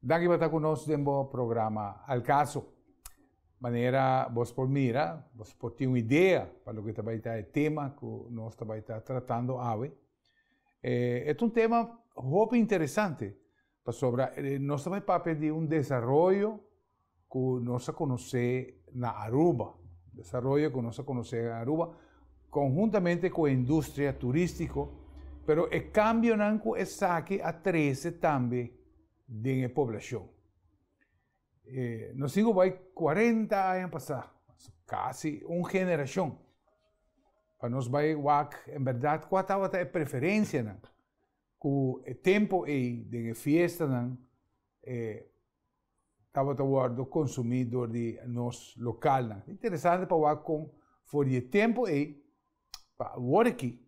Daqui para estar conosco no programa Al Caso. Maneira, vos por mira, vos por ter uma ideia para o que vai estar o tema que nós vai estar tratando hoje. É um tema muito interessante sobre nós vai para de desenvolvimento que nós conhecemos na Aruba, desenvolvimento que nós conhecemos na Aruba, conjuntamente com a indústria turística, mas o cambio não é que atrasa também da população. Nós temos 40 anos passar, quase uma geração. Para nós vai em verdade, qual é a preferência, né? O tempo aí de festa, né? Estava do consumidor de nos local, né? Interessante para com for o tempo aí, para o aqui,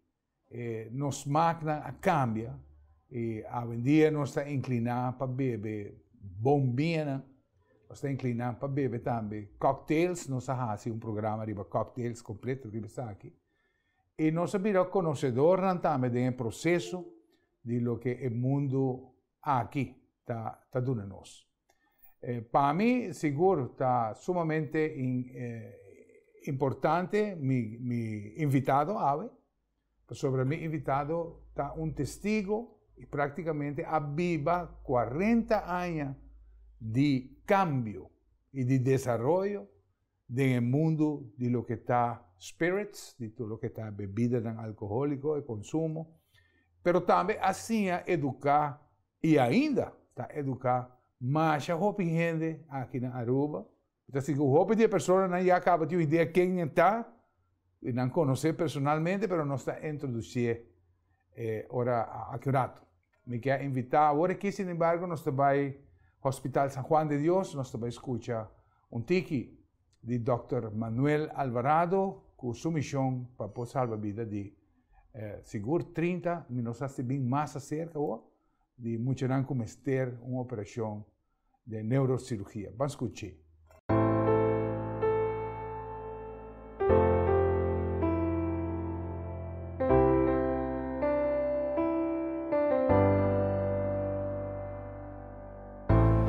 nos máquina cambia e a dia nós está inclinado para beber bombinha, né? Nós está inclinado para beber também cocktails, nós fazemos programa de cocktails completo que está aqui. E nós somos conhecedores também do processo de lo que o mundo aqui está dando nós. Para mim, seguro, está sumamente importante me invitado hoje. Sobre mi invitado está testigo e praticamente aviva 40 anos de cambio e de desenvolvimento no mundo de lo que está spirits, de tudo lo que está bebida alcoólica e consumo, pero também assim educar e ainda está educar mais gente aqui na Aruba. Então, se o de pessoas não já acaba de ter ideia quem está, e não conhecer personalmente, mas não está introduzindo ora acurado. Me quer invitar agora que, sin embargo, nós vai Hospital San Juan de Dios, nós vai escutar tiki de Dr. Manuel Alvarado, com sua missão para salvar a vida de seguro 30, nós estamos bem mais cerca de muitos anos cometer uma operação de neurocirurgia. Vamos escutar.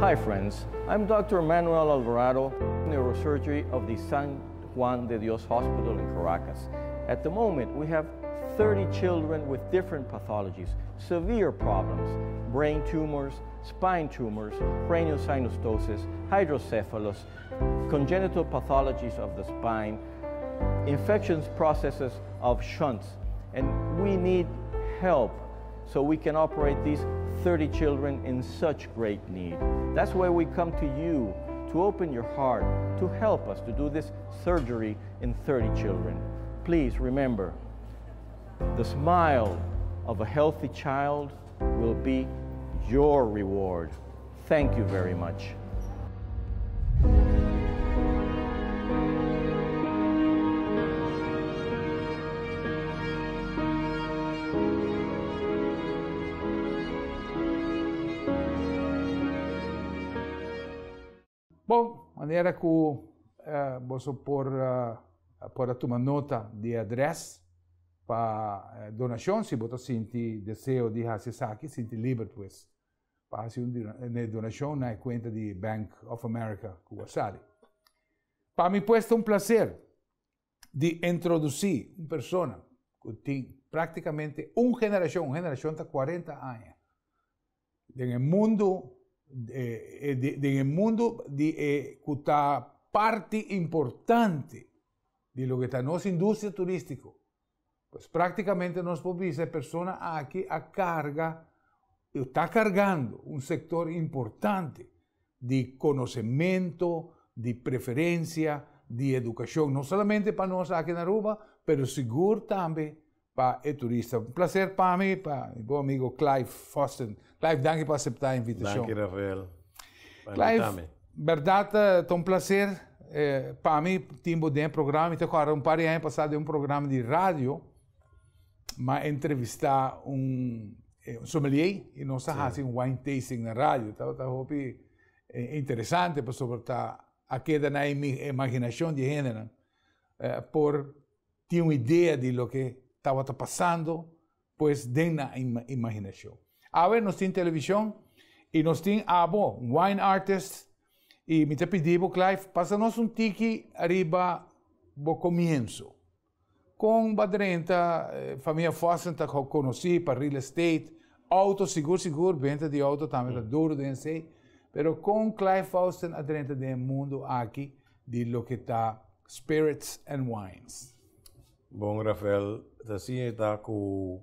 Hi friends, I'm Dr. Manuel Alvarado, neurosurgery of the San Juan de Dios Hospital in Caracas. At the moment, we have 30 children with different pathologies, severe problems, brain tumors, spine tumors, cranial synostosis, hydrocephalus, congenital pathologies of the spine, infections processes of shunts, and we need help so we can operate these 30 children in such great need. That's why we come to you to open your heart, to help us to do this surgery in 30 children. Please remember, the smile of a healthy child will be your reward. Thank you very much. Bom, maneira que você pode tomar nota de endereço para donação, se você sente desejo de fazer isso aqui, sente livre, pues, para fazer uma donação na conta de Bank of America, que você sabe. Para mim, pues, é um prazer de introduzir uma pessoa que tem praticamente uma geração de 40 anos, no mundo que está parte importante de lo que está nossa indústria turística. Pues praticamente nós podemos ver pessoas aqui está cargando um setor importante de conhecimento, de preferência, de educação, não somente para nós aqui na Aruba, mas seguro também para o turista. Um prazer para mim, para meu amigo Clive Foster. Clive, danke por aceitar a invitação. Danke, Rafael. Clive, verdade, é um prazer para mim, timbo de programa, então, agora, par de anos passado, um programa de rádio, mas entrevistar sommelier, e nós fazemos wine tasting na rádio, então, interessante, para sobretar a queda na imaginação de gente, por ter uma ideia de lo que estava passando, pues, dentro da imaginação. Agora, nós temos televisão, E nós temos wine artist, e me pediu, Clive, passa-nos tiki arriba do comienzo. Com badrenta, família Fossen, que eu conheci para real estate, auto, seguro, venda de auto também, duro de sei. Pero com Clive Fossen, adrenta do mundo aqui, de lo que está spirits and wines. Bom, Rafael, assim está com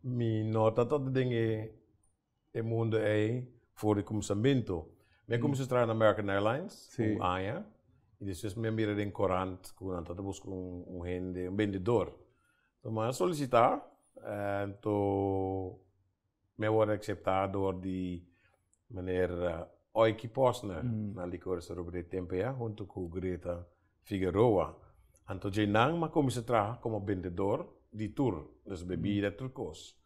minha nota todo dinheiro e mundo aí voor o começamento. Eu comecei a trabalhar na American Airlines, com AIA, e depois me mira em Corant, com a tata busco um vendedor. Então, mas solicitar, então me vou acceptado de maneira Oiki Posner, na licor sobre tempo junto com Greta Figueroa. Então, já não comecei a trabalhar como vendedor de tour, das bebidas turcos.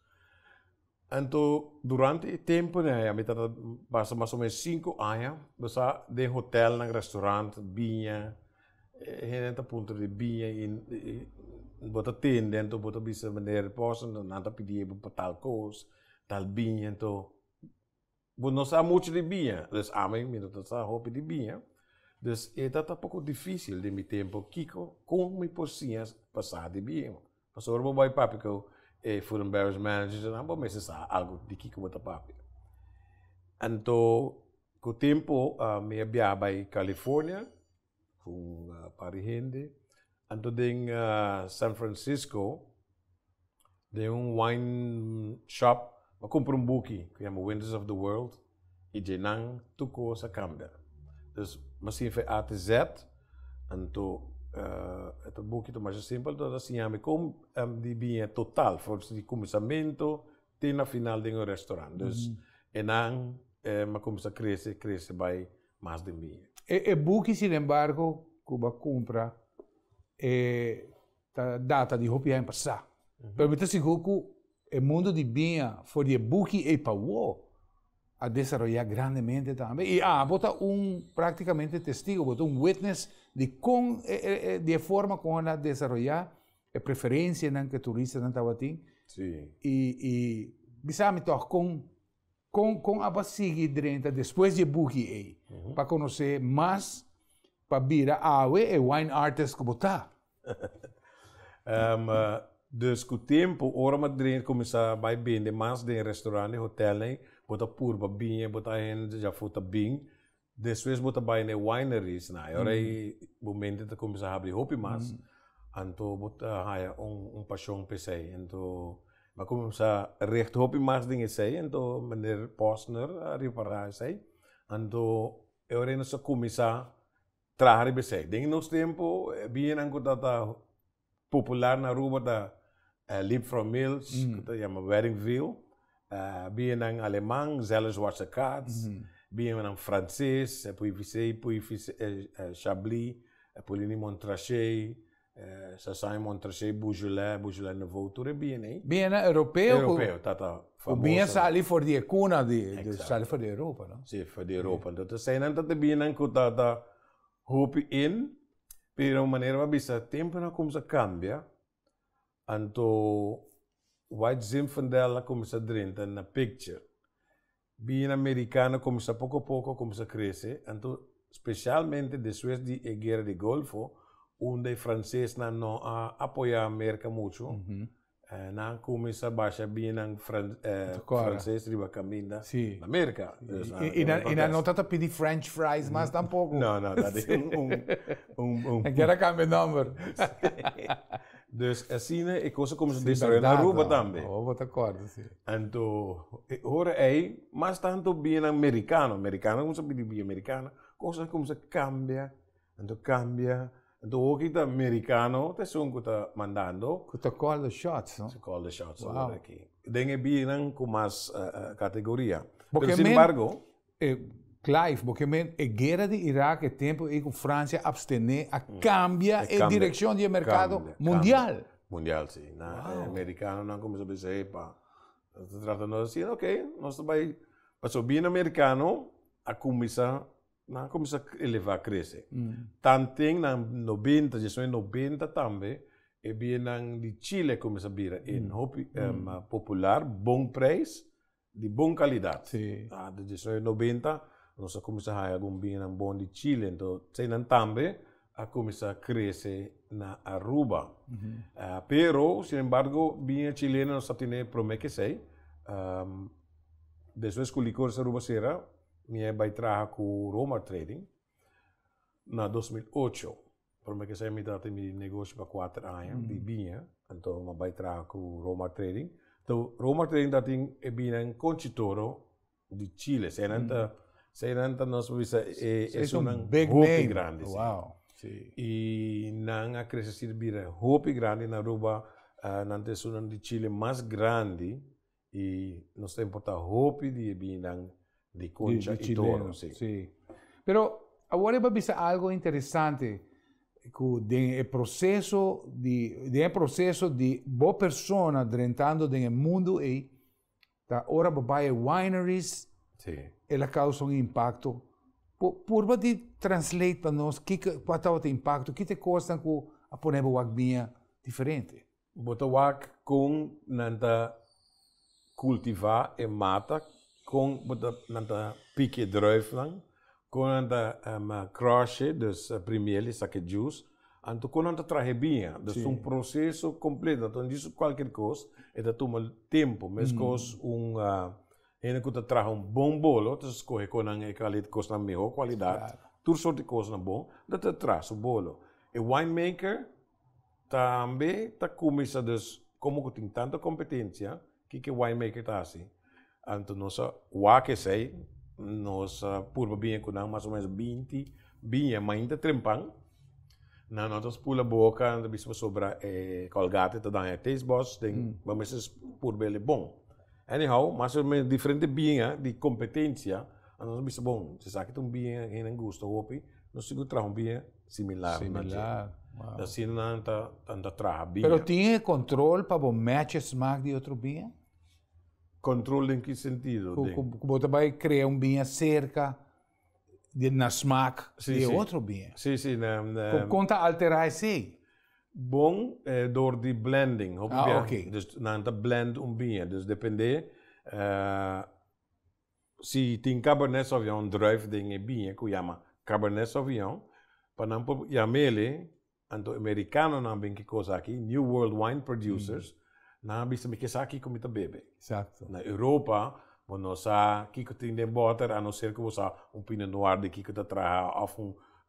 Então, durante o tempo, a mim passa mais ou menos 5 anos, você de hotel, no restaurante, vinha, gente a ponto de vinha, bota tenda, então bota bisa maneira posso, não pedir para tal coisa, tal vinha, então, não sabe muito de vinha, então a mim não sabe roupa de vinha, então é um pouco difícil de meu tempo, Kiko, como podia passar de vinha, passou o meu papi que eu food and beverage manager, não vou pensar algo de que como papi. Então, com o tempo, me viajava para Califórnia, com para gente. Então, em San Francisco, tem wine shop, eu comprei book que chama Windows of the World, e já não tocou essa câmera. Então, mas sim, foi A to Z, então, het boek is maar zo simpel dat als je komt, die ben totaal voor het começamento até na final de restaurant. Dus en dan maar começa a crescer bij mais de mim. E boek, sin embargo, Cuba compra data de roupa em passar. Pero me seguro que o mundo de vinha for de book e pau a desarrollar grandemente também. E bota praticamente testigo, bota witness de forma como ela desarrollar a preferência que turistas não estavam tendo. Sim. E sabe, toch, com a base dentro, depois de buki para conhecer mais, para vir a e wine artist como está. Dus com o tempo, ora Madrid começa a vender mais de restaurante, hotel, bota purba binha, bota gente já foi bem. Depois bota vai na wineries, na hora aí momento de começar a abrir hopi mais, então bota há paixão pesei, então mas começa a recht hopi mais dinge sei, então meneer Posner a reparar sei, então hora aí nós começa trabalhar pesei. Dentro nos tempo bem angkota popular na rua da Lip from Mills, que chama Weddingville, bem em alemão, Zelle Zwarte Kaats. Bien en francês, puis Chablis, Pauline Montrachet, Sassai Montrachet, Beaujolais Nouveau, tudo é bem, hein? Bem europeu. Europeu, tá famoso. O bem sali for de cuna de sali for de Europa, não? Sim, for de Europa. Então, sei não tá bem não que tá hope in, pero maneira uma bisa tempo não começa a cambiar. Então, white zin van dela começa a drinken na picture. Bem americano começa pouco a pouco começa a crescer, então especialmente depois de a guerra de Golfo, onde os franceses não apoiam a América muito, não começa a baixar bem os franceses riba caminho da América. E não está a pedir French fries, mas tampouco. Não, tá de guerra cambia número. Dus assim é coisa como se destruir na rua também. Vou te acordo, sim. Então, ora aí, mas tanto bem americano como se pedir bem americano, coisa como se cambia, então o que está americano, te são que está mandando. Que te call the shots, não? Se call the shots, agora aqui. Dengue bem com mais categoria. Mas, sin embargo, Clive, porque a guerra de Iraque, o tempo em que a França abstener, cambia a direção do mercado mundial. Mundial, sim. Americano não começa a dizer, tratando assim, ok, nós também, mas o bem americano, a começa a elevar, a crescer. Tanto na 90, já 90 também, e bem de Chile começa a vir em popular, bom preço, de boa qualidade. Sim. De 1990, nós começamos a algum vinho bom de Chile, então, também a começar a crescer na Aruba. Pero, sin embargo, vinho chileno nós temos problema que sei. Depois que o licor de Aruba será, minha vai trabalhar com Roma Trading na 2008. Problema que sei, me dá negócio para 4 anos de vinho, então eu vai trabalhar com Roma Trading. Então, Roma Trading tem vinho conchitoro de Chile. Se não nós vamos é um big name grande. Wow. Sim. E não a crescer vira hope grande na Aruba, não tem de Chile mais grande e nós temos portar hope de vinho de concha e toro. Sim. Pero agora vai ser algo interessante que o processo de boa pessoa entrando no mundo e tá ora vai wineries ela causa impacto por de translate para nós qual é o impacto que te custa com a poner o vinho diferente bota wak com nanta cultivar e mata com bota nanta pique druiven com nanta crush dus primeiro saque juice anto com nanta traje vinho dus processo completo então isso qualquer coisa e toma tempo mas ainda que tu traz bom bolo, tu escolhe com a qualidade coisa na melhor qualidade, tudo sorte de coisa bom, tu traz o bolo. E winemaker também começa como tem tanta competência, que winemaker tá assim. Então nós que sei, nós por bem com mais ou menos 20 vinha, mas ainda trempang. Nós pula boca, nós bispo sobra colgate, tu dá taste boss, tem, mas por bem bom. Anyhow, mas é diferente vinho de competência. Nós vimos bom, se sabe que um vinho que não gosta, nós seguimos trazer um vinho similar. Wow. Assim não está trazer vinho. Pero tinha controle para match smaak de outro vinho? Controle em que sentido? Você vai criar um vinho cerca na smaak de outro vinho. Sim. Conta alterar assim? Bom door die blending. Ok. Dus na blend vinho. Dus depende. Se tem Cabernet Sauvignon druif ding vinho que chama Cabernet Sauvignon, para não chamele, anto americano não bem que coisa aqui, New World Wine Producers, não bisa me que aqui como tá bebe. Exato. Na Europa, nós que tem de butter, a não ser que você Pinot Noir de que tá traz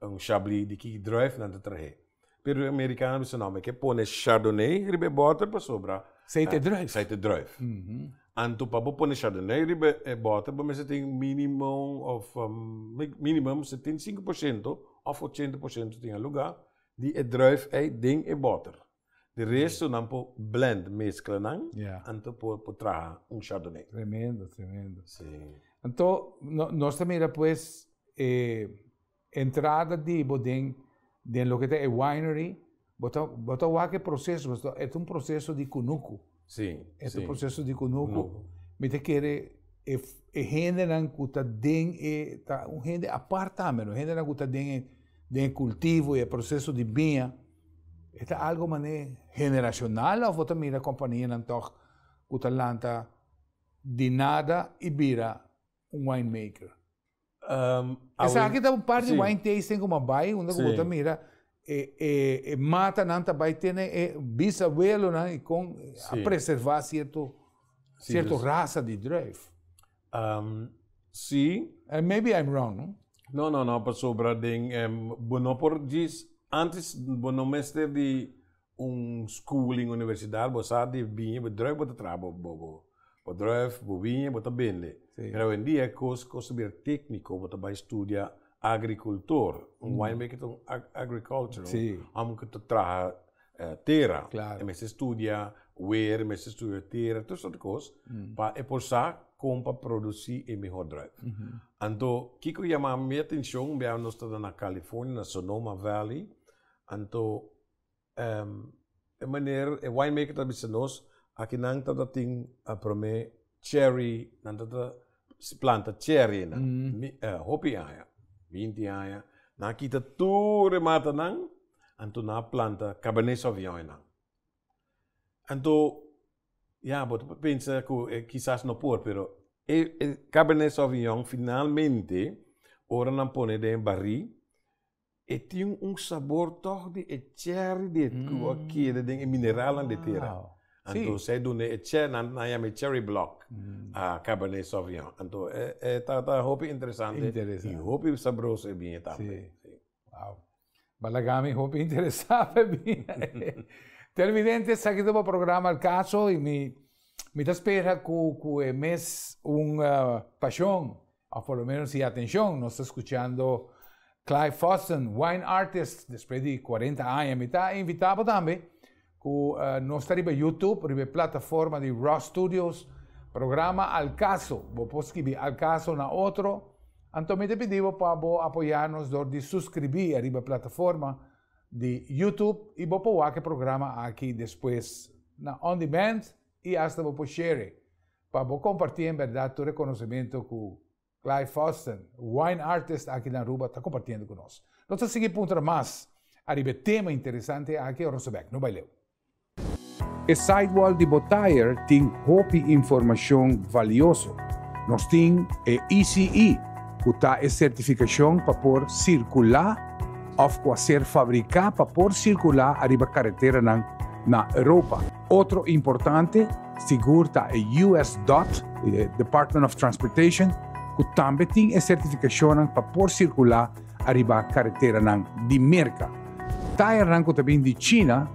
ou Chablis de que druif não tá traz. Pero o americano diz não, mas que põe Chardonnay, ribe butter para sobra. Seite druif. Seite druif. Anto para põe Chardonnay, ribe butter, mas você tem minimum 75% ou 80% tem lugar de druif é ding e butter. De resto não pode blend, mescla não. Anto pode trazer Chardonnay. Tremendo. Sim. Então, nós também depois entrada de bodem de lo que é winery, bota o que processo, é processo de cunuco. Sim. É processo de cunuco. Me te quer gente não cuta den tá gente apartamento, gente não cuta den cultivo e processo de vinho. É algo mané generacional ou você mira a companhia não toca cuta lanta de nada e vira winemaker. Essa aqui está parte de wine tasting como vai, onde você mira mata nanta vai ter bisabuelo né com a preservar certo raça de druif. Sim. And maybe I'm wrong. Não, para sobra ding bueno por diz antes bueno mestre de schooling universidade, você de vinho, druif bota trabalho, druif, vinho, bota vende. Pero hoje em dia, coisa bem técnico, você vai estudar agricultor, winemaker agriculture, que tu traz terra, mas estuda where, mas estuda terra, tudo essas coisas, para como para produzir o melhor druif. Então, o que chama a minha atenção, nós estamos na Califórnia, na Sonoma Valley, então, a maneira, o winemaker está dizendo nós, aqui não está tem a prome cherry, não está planta cherry, hopi aia, 20 aia, na kita tudo mata não, então na planta Cabernet Sauvignon não. Então, você pensa que quizás não pode, pero Cabernet Sauvignon, finalmente, ora não põe em barril, e tem sabor toch de cherry, de aqui, de mineral de terra. Então, você dá cherry block, a Cabernet Sauvignon. Então, tá hopi interessante. E hopi saboroso é bem também. Wow. Balagami, hopi interessante bem. Televidentes, aqui do programa El Caso e me espera que mes paixão, ou pelo menos e atenção, nós estamos escutando Clive Fawson, wine artist, depois de 40 anos, me está invitado também, que nós estamos no YouTube, na plataforma de Raw Studios, programa Al Caso. Você pode escrever Al Caso na outro. Então, me pedimos para apoiar-nos de subscrever na plataforma de YouTube e você pode ver o programa aqui depois na On Demand e hasta você pode share para compartilhar em verdade o reconhecimento que Clive Fawson, wine artist aqui na Aruba, está compartilhando conosco. Nós vamos seguir para mais. Arriba tema interessante aqui em Roosevelt, no baileu. O sidewall de Botair tem hopi informação valiosa. Nós temos a ECE, que está a certificação para poder circular ou fazer fabricar para poder circular arriba carretera na Europa. Outro importante, seguro está a US DOT, Department of Transportation, que também tem a certificação para poder circular arriba carretera de Merca. Está arranco também de China,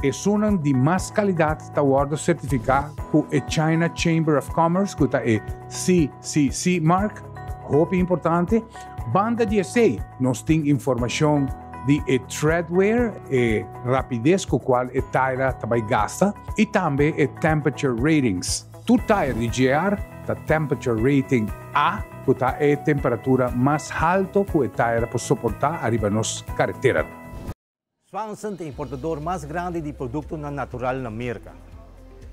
é uma de mais qualidade está o certificado com a China Chamber of Commerce, que está a CCC Mark, muito importante. Banda 16, nós temos informação de treadwear, rapidez com a qual a tire também gasta, e também temperature ratings. Tu tire de GR, a temperature rating A, que está a temperatura mais alta que a tire pode suportar arriba nos carretera. Swanson é o importador mais grande de produtos natural na América.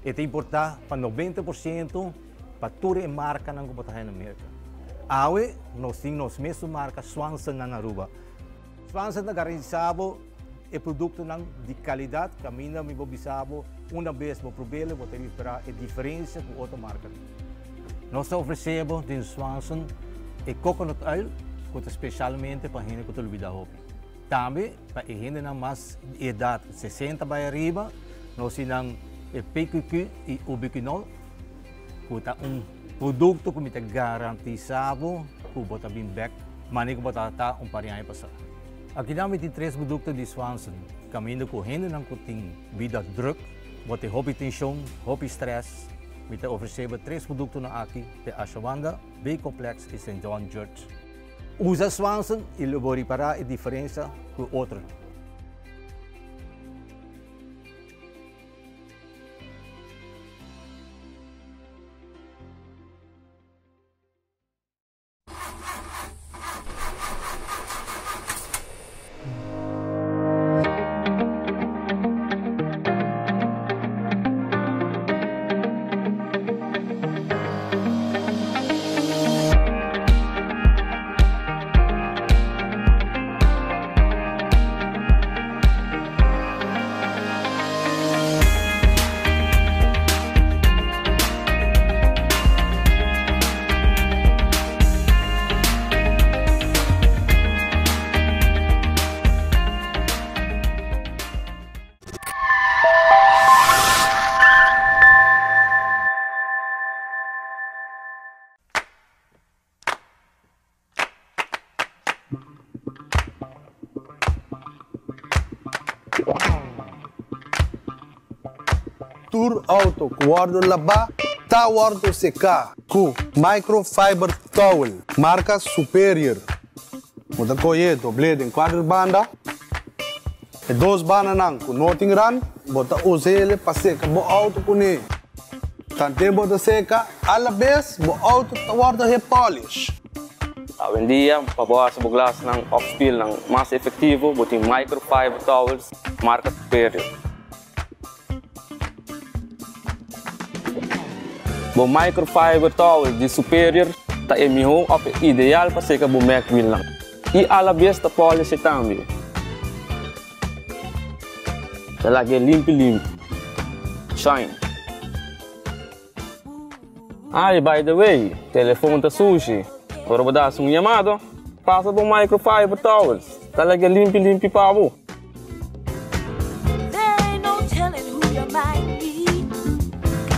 Ele importa para 90% para toda a marca que está na América. Hoje, nós temos a mesma marca Swanson na Aruba. Swanson é garantido o produto de qualidade, que a mim me observo uma vez para provar, vou ter que esperar a diferença com outra marca. Nós oferecemos em Swanson o coconut oil, que é especialmente para a gente que está a hopi. Também, para a gente com mais idade, 60 para arriba, nós temos o PQQ e o biquinol, que é produto que está garantizado que você bem back, mas não você está parinha passar. Aqui temos 3 produtos de Swanson, caminho com a gente que tem vida druk, você hobby tensão, hobby stress, we oferecemos 3 produtos aqui, de Ashwanda, B-Complex e St. John Church. Usa Swanson e vou reparar a diferença com outro. Tour Auto, guardo lavar, tá guardo secar, com microfiber towel, marca Superior. Muda coie, doble em 4 bandas, e 2 bandas não, com nothing run, bota use ele para secar, bo auto com ele. Tante bota seca, alla vez, bo auto tá guardo polish. Hoje em dia, para boas buglas ng oxpil ng mais efetivo, botem microfiber towels, marca Superior. O microfiber towel de Superior é melhor, ideal para secar o Macwheel. E a la vez está polish também. Ela é limpo, shine. Ay, by the way, telefone da sushi. Para ba dar um chamado, passa por microfiber towels. Talaga limpi-limpi pa mo. There ain't no telling who you might be.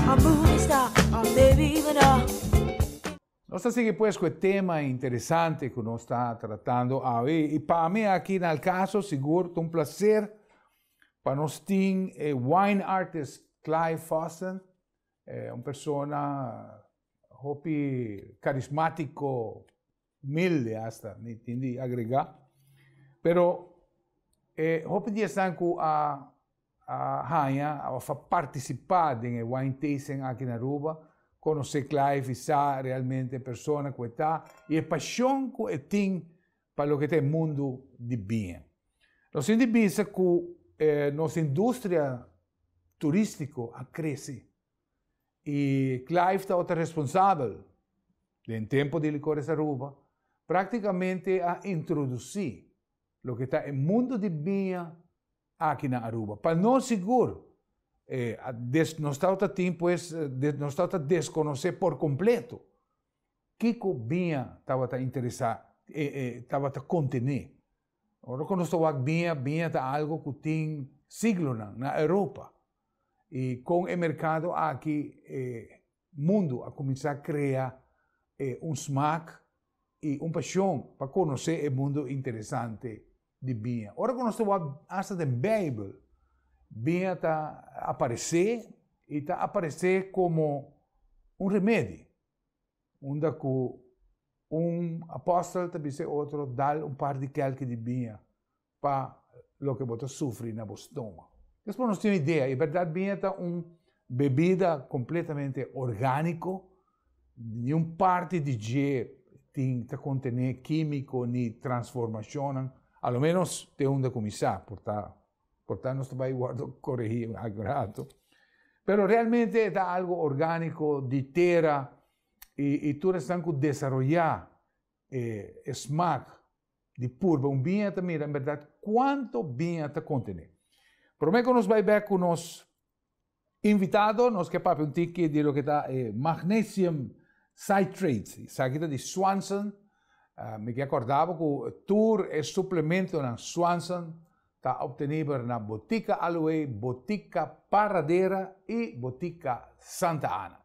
A movie star, or maybe even a... Nós sigue pues com o tema interessante que nós está tratando hoje. E para mim aqui no caso, seguro, é um prazer para nós ter wine artist Clive Foster, uma pessoa carismático, humilde hasta, me entendi agregar. Pero hopi dia sanku a Hanya a participar em wine tasting aqui na Aruba, conhecer Clive e saber realmente a pessoa que está e a paixão que tem para o que é o mundo de vinho. Nós entendemos que nossa indústria turística cresce e Clive está responsável, em tempo de Licores Aruba, praticamente a introduzir o que está o mundo de vinho aqui na Aruba. Para nós seguro, nós estamos a desconhecer por completo que o vinho estava a interessar, estava a contener. Agora, quando estou a vinho é algo que tem siglos na Europa. E com o mercado aqui, mundo a começar a criar smack e paixão para conhecer o mundo interessante de vinho. Agora, quando estou a da Bíblia, vinho está a aparecer e está a aparecer como remédio. Onde apóstolo também outro dá par de calque de vinho para o que você sofre na estômago. Depois nós temos ideia, é verdade, vinho é bebida completamente orgânico, nenhuma parte de que contém químico nem transformação, ao menos tem onde começar, portanto nós vai corrigir agrado. Pero realmente é algo orgânico de terra e tu estás a desenvolver smack de purba. Vinho também, em verdade, quanto vinho está contendo. Por mim, que nós vai ver com os invitados, nós queremos um tique de lo que está magnesium citrate, saquita de Swanson. Me que acordava que o tour é suplemento na Swanson, está obtenido na Botica Aloe, Botica Paradera e Botica Santa Ana.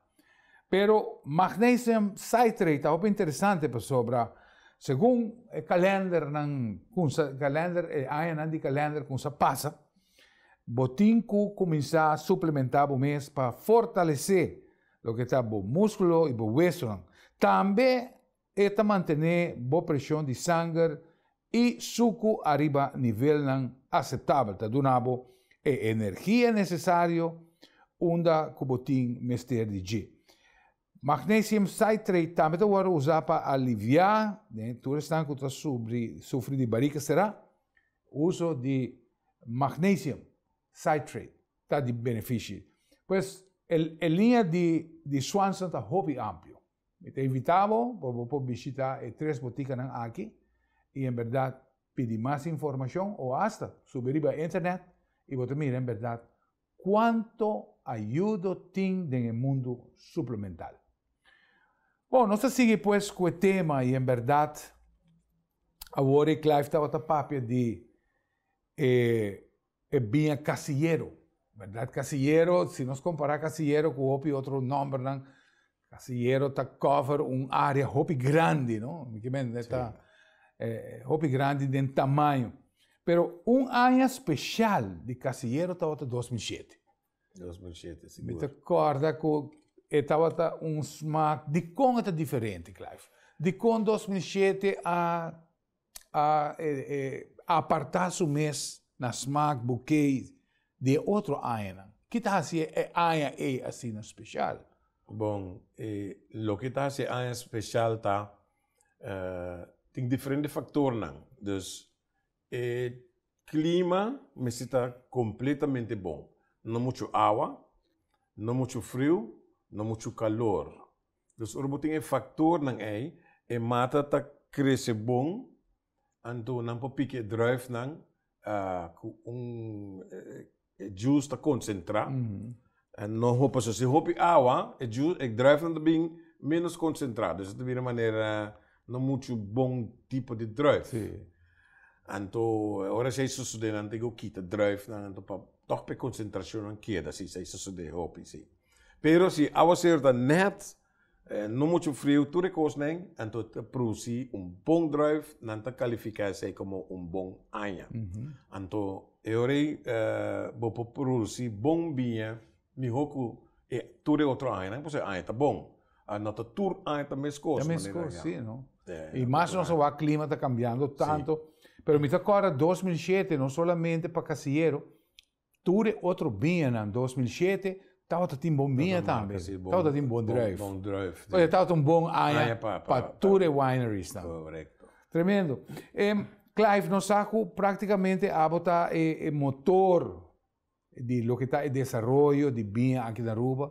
Pero magnesium citrate está muito interessante para sobra. Segundo o calendar, com sa passa, botinco começar a suplementar o mês para fortalecer o que está o músculo e o hueso. Também é manter boa pressão de sangue e suco arriba nível aceitável. Está dando a energia necessária onde o botim mestre de G. Magnesium citrate também está usar para aliviar, tu está que sofre de barriga, será? Uso de magnesium citrate está de benefício. Pois a linha de Swanson está muito amplo. Te invitamos para visitar 3 boticas aqui e, em verdade, pedir mais informação ou hasta subir para a internet e você mira, em verdade, quanto ajuda tem no mundo suplementar. Bom, nós seguimos pues com o tema e, em verdade, agora Clive estava a papia de vinho casillero. Verdade, casillero, se nós comparar casillero com outro nome, casillero está cover área muito grande, não? Está muito grande de tamanho. Pero ano especial de casillero estava em 2007. 2007, sim. Me recorda que estava smack de com é diferente, Clive. De com 2007 a apartar o mês na smack bouquet de outro ano. Que está assim assim especial? Bom, o que está assim especial tem diferentes fatores, dus clima está completamente bom. Não muito água, não muito frio, não muito calor. Dus tem fator nang mata ta cresce bom, anto não pode pique drive juice ta concentrar. En não roupa se roupa água, ik drijf dan bem menos concentrado. Dus de maneira não muito bom tipo de drijf. Sí. Então, agora se isso estudei não tem que drijf, então toch per concentração não queda, se isso estudei roupa, sim. Pero se água certa net não muito frio, tudo coisa nem, então produzir bom drijf, não te qualificar se como bom anha. Então, agora vou produzir bom vinho. Mi hoku tudo outro ano, né? Você tá bom. Nota tour tá mais coisa. É mais coisa, sim, não? É, E mais nosso clima está cambiando tanto. Pero me agora 2007, não somente para Casillero, tudo outro vinho em 2007, estava tem bom vinho também. Estava tem bom drive. Bom drive. Estava um bom ano para tudo wineries. Correto. Tremendo. Clive, nós saco praticamente a botar motor de lo que está em desenvolvimento de vinho aqui na Aruba,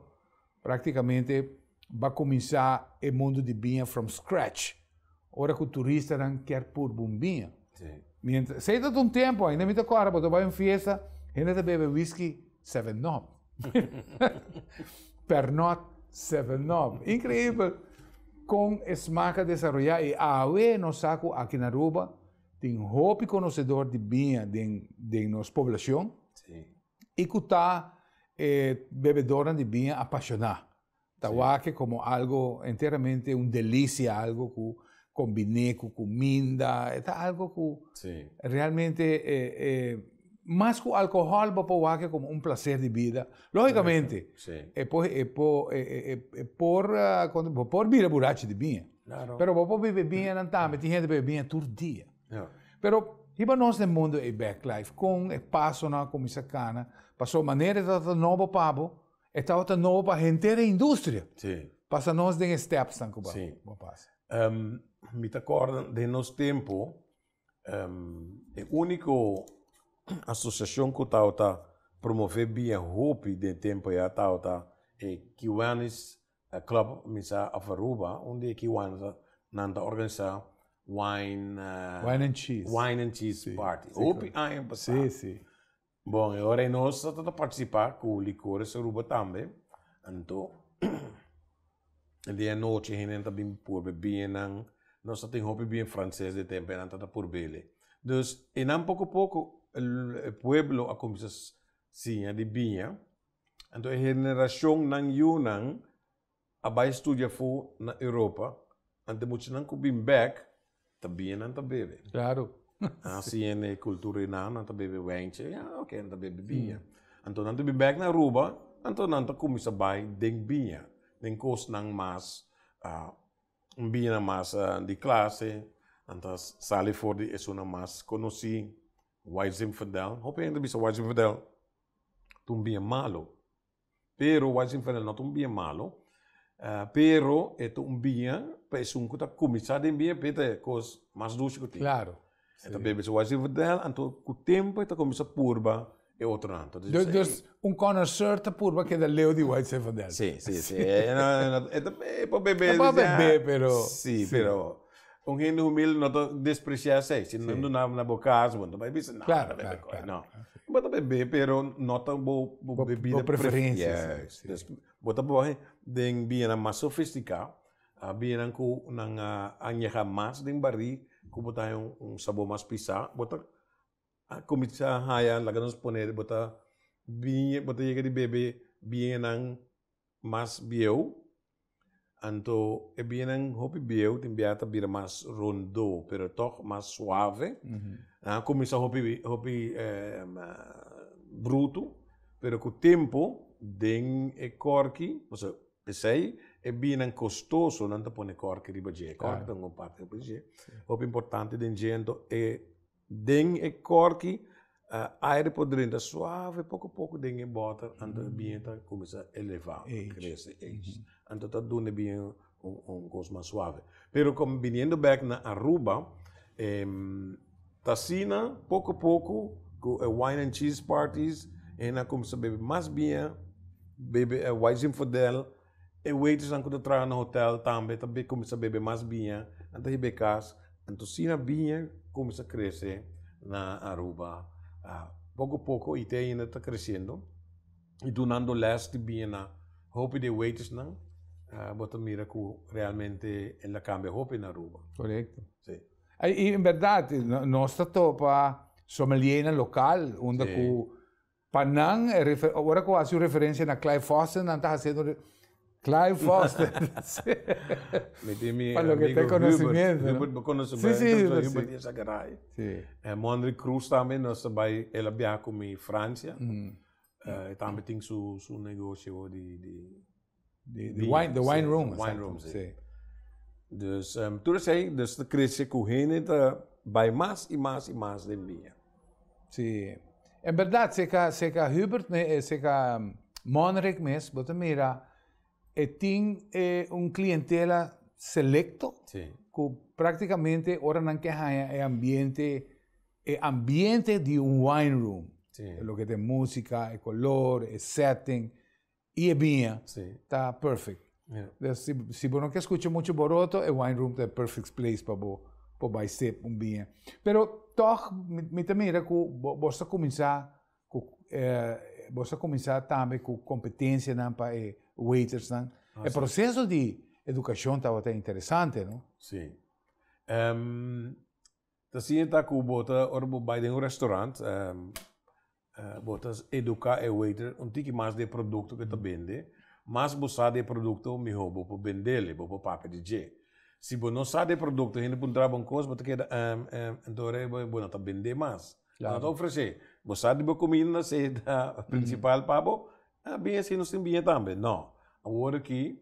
praticamente vai começar o mundo de vinho from scratch. Ora que o turista não quer pôr bom vinho. Sei que um tempo, ainda me agora, quando vai em festa, ainda bebe whisky 7-Up. Pernod 7-Up. Incrível. Com esmaca desenvolver e a nós saco aqui na Aruba, tem um hobby conhecedor de vinho de nossa população. E que está bebedora de vinho apaixonada. Está que como algo inteiramente delícia, algo que combine com comida, é algo que realmente mais que o álcool vai para como prazer de vida. Logicamente, é por vir borracho de vinho. Claro. Pero vou beber vinho não também, tem gente que bebe vinho todo dia. Pero Iba nós no mundo e backlife, com e passo na comissão cana, passou maneira de novo pabo, estava novo para a inteira indústria. Sim. Passa nós de steps tan cuba. Sim. Me acordo de nosso tempo, a única associação que estava promover bem a hobby de tempo já estava é Kiwanis Club Misa of Aruba, onde Kiwanis nanda organizar wine and cheese party. Hobby aí passar. Sim. Bom, agora nós estamos a participar com licores Aruba também. Então, de noite a gente também por beber nós temos hobby bem francês de tempo e nós por beber. Então, em pouco o pueblo a começar sim de vinho. Então, a geração não yunang a vai estudar na Europa. Então, muitos não cobrim back, também não bebe. Claro. Assim é cultura não bebe wine, ok, não bebe vinho. Então, não bebe back na Aruba, então não começa a vai den vinho. Den cost não mais vinho mais de classe. Então, sali for de é uma mais conheci Wijnfandel. Hope ainda bisa Wijnfandel tumbia malo. Pero Wijnfandel não tumbia malo. Pero é tumbia pessoa que está começando a enviar pete coisas mais doce que tem. Claro. Então bebe se Wijnfandel, então com o tempo está começa a purba e outro não. Dus connoisseur te purba que é da Leo de Wijnfandel. Sim. É para beber. É para beber, pero. Sim, pero um gente humilde não está despreciar se não na boca não vai beber nada. Claro. Não. Bota beber, pero não tão boa bebida preferência. Bota boa den bem mais sofisticado, bem com anha mais den barri, com botar sabor mais pisar, bota começar a haya, lá nos poner bota bem, bota chega de beber bem mais bieu. Então, é bem hopi bieu, tem biata bira mais rondo, pero toch mais suave. Começa hopi bruto, pero com o tempo den é corki, você pensei, é bem custoso, não te põe corki riba je, corki tem uma parte riba je. Hopi importante den gente é den é corki, aire por dentro suave, pouco den é bota, então bem tá começa a elevar, cresce, então tá dando bem coisa mais suave. Pero como vindo back na Aruba, Tassina, pouco com wine and cheese parties, e na começa a beber mais bem, beber Wijnfandel, e waiters não quando trabalham no hotel também começa a beber mais bem, então aí becas, então Sina bem começa a crescer na Aruba, pouco e ainda está crescendo. E donando les de bina, hope de waiters não, bota mira que realmente ela cambia hope na rua. Correcto. Sim. E in verdade, nós estamos para sommelier local, onde Sim. que Panang, agora que eu faço referência na Clive Foster, não está fazendo Clive Foster. Para lo que tem conhecimento, né? Hubert conhecimento, Sim, sim, Hubert é Zagarai. Sim. Mondri Cruz também, nós vai, ela viaja com a França. E também tem seu negócio The wine room. Wine room, sim. Sim. Dus, toen zei ik, dus de crisis que bij mais e mais e mais de minha. Sim. É verdade, se que Hubert, se que Monrek mesmo, bota mira, tem clientela selecto, Sim. que praticamente ora não quer ambiente de wine room. Sim. Lo que tem música, color, setting, e bem, Sim. tá perfect. Yeah. Se você não quer escutar muito boroto, o wine room é perfect place para vai ser bem. Pero toch, me também que você começar também com competência para waiters, não? O processo de educação tá até interessante, não? Sim. Dan zie je dat bij een restaurant, botas educar e waiter, tique mais de produto que tá vende, mas você de produto me roubo para vender, para papel de G. Se você não sabe de produto, ainda pode trabalhar com coisa, você quer então você tá vender mais. Claro. Então oferecer, você sabe de comida, se da principal pabo, bem assim não se bem também, não. Agora aqui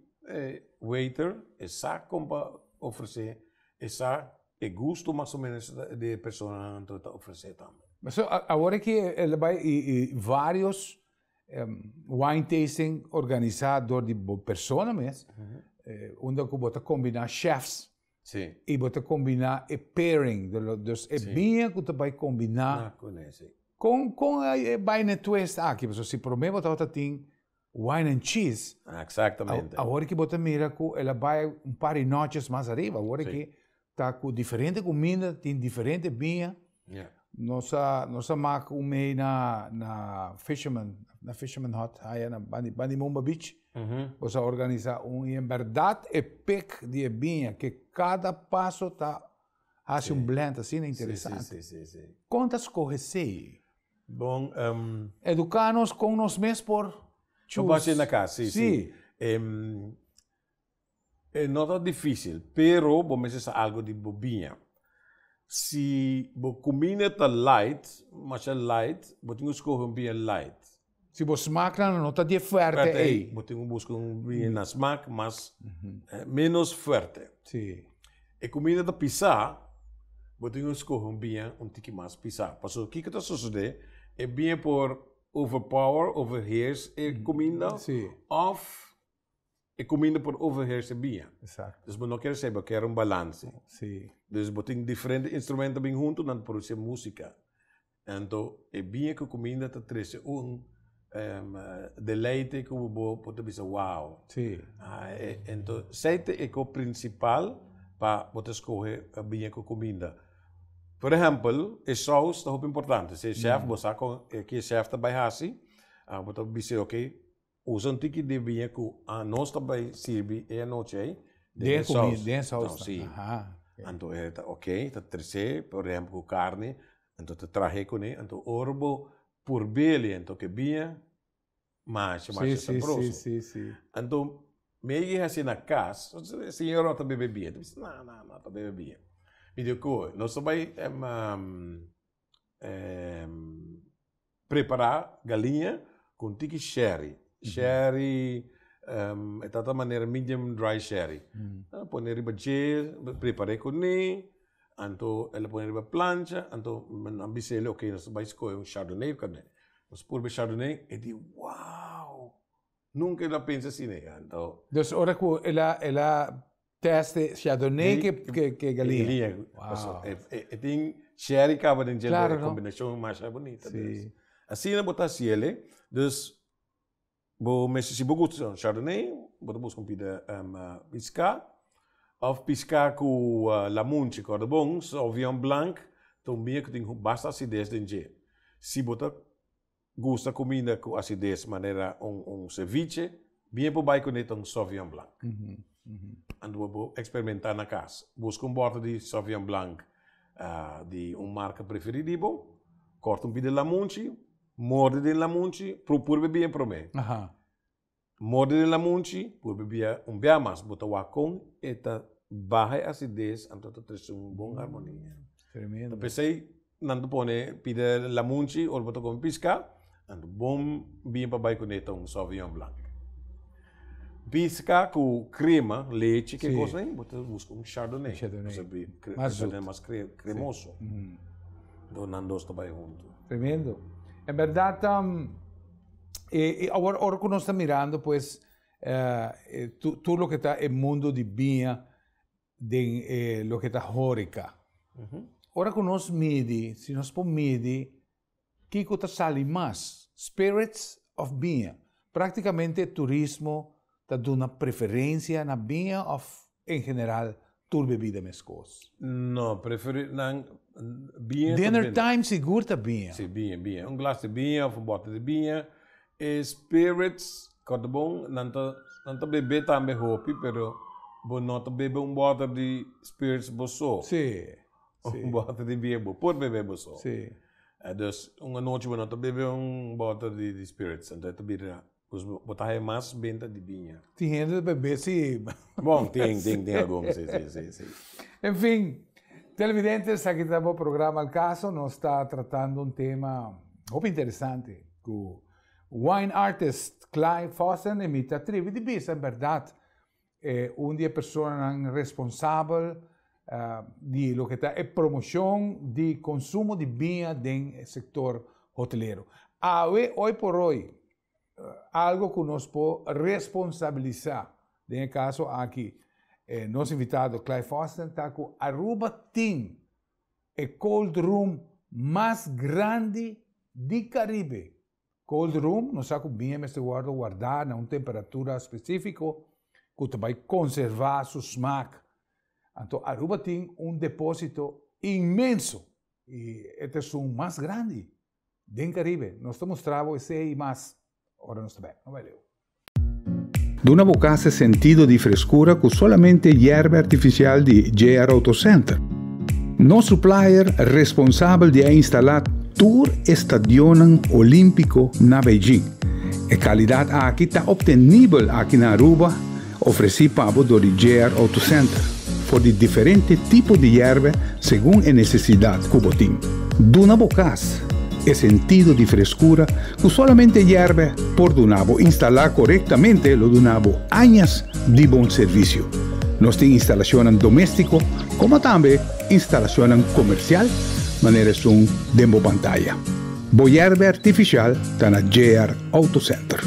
waiter, sabe como oferecer, sabe é gosto mais ou menos de pessoa que está oferecendo também. Mas agora que ele vai vários wine tasting organizados de pessoas mesmo, onde você combinar chefs Sim. e você combinar pairing, dus é bem que você vai combinar com a wine twist aqui, porque se prometo você tem wine and cheese. Exatamente. Agora que você mira que ela vai par de noites mais arriba, agora que tá com diferente comida, tem diferente vinha. Yeah. Nossa marca meio na Fisherman Hut, aí na Banimumba Beach. Você organiza em verdade é pick de vinha que cada passo tá faz blend assim interessante. Sim. Quantas coisas aí? Bom, educar-nos com nós mesmos por choose. Na casa, sim. É não difícil, pero vamos fazer algo de bobinha. Se você combina tá light, mas é light, você tem que escolher bem light. Se você smaca não está de forte aí. Você tem que buscar bem na smack, mas menos forte. Sim. E combina tá pisar, você tem que escolher bem tique mais pisar. Porque o que está sucedendo é bem por overhears, e combina of e comida por overheersen bem. Exato. Dus we não quer saber, quer balance. Sim. Dus we tem diferentes instrumentos bem junto para produzir música. Então, é bem que a comida te traz deleite que você pode dizer, wow. Sim. Então, aceite é o principal para você escolher bem a comida. Por exemplo, a sauce é muito importante. Se chef, você que chef está bem assim, você dizer, ok, usa um tique de vinho que nós também serve a noite de sauce. Sim. Então, ok, tá terceiro, por exemplo, carne, então te traje com ele, então orbo por bele, então que vinho, mas saboroso. Sim. Então, meio assim na casa, o senhor não tá bebendo vinho, não tá bebendo vinho. Me digo que nós também preparar galinha com tique sherry. Sherry, é tanta maneira medium dry sherry. Põe riba gel, preparei com ele, então ela põe riba plancha, então ambisse ele, ok, nós vamos escolher chardonnay, cadê? Nós põe chardonnay e diz, wow, nunca ela pensa assim, né? Então, ora que ela teste chardonnay que galinha. Wow. E tem sherry que acaba de gel, a combinação mais bonita. Assim não botar ele, dus se você gosta de chardonnay, você busca pisca, ou pisca com lamunche, cordons, ou vinho blanc, também que tem bastante acidez dentro. Se você gusta comida com acidez, maneira ceviche, bem por baixo com Sauvignon Blanc. Ando vou experimentar na casa. Busca bota de Sauvignon Blanc de marca preferida, corta pouco de lamunchi, morde de lamunchi, procura bem para mim. Morde de lamunchi, por beber bem mais, bota wacom, eta baixa acidez, então traz boa harmonia. Tremendo. Pensei, não pone pide lamunchi ou bota com pisca, ando bom bem para baixo com Sauvignon Blanc. Pisca com crema, leite, que coisa nem, bota busca Chardonnay. Mais cremoso. Donando esto vai junto. Tremendo. En verdad, ahora que nos está mirando, pues, tú lo que está en el mundo de vinha, de lo que está jórica. Ahora que nos mide, si nos pon mide, ¿qué cosa sale más? Spirits of vinha. Prácticamente turismo está dando una preferencia en la vinha o en general tu bebida mescos? No, prefiro vinha. Dinner time seguro tá vinha. Sim, vinha. Glas de vinha ou bota de vinha. Spirits, cada bom, não beber também hopi, pero não beber bota de spirits boço. Sim. Bota de vinha, pode beber boço. Sim. Dus uma noite não beber bota de spirits, então tu bebia, botar mais benta de vinha. Tem gente de beber, sim. Bom, tem algum, sim. Enfim, televidentes, aqui está o programa Al Caso, nós está tratando tema muito interessante, com wine artist Clive Fossen imita tribo de bis, é verdade. Dia pessoa responsável de lo que está é promoção de consumo de vinho no setor hoteleiro. Hoje por hoje, algo que nós podemos responsabilizar, no caso aqui, nosso invitado Clive Fossen está com Aruba tem o cold room mais grande do Caribe. Cold room, nós sabe que vinho este guardar a uma temperatura específica que vai conservar seu smack. Então, Aruba tem depósito imenso e este é o mais grande do Caribe. Nós estamos mostrando esse e mais. Agora nós estamos bem, não vai ler. Duna Bocase sentido de frescura com somente hierba artificial de JR Auto Center. Nosso supplier responsável de instalar Tour Estadion Olímpico na Beijing. A qualidade aqui está obtenível aqui na Aruba, oferecida para o JR Auto Center, por diferentes tipos de hierba segundo a necessidade que tem. Duna Bocase é sentido de frescura que somente hierba por Dunabo instalar corretamente lo Dunabo años de bom serviço. Nós temos instalação doméstico como também instalação comercial, maneira som demo pantalla. Bo hierba artificial está na JR Auto Center.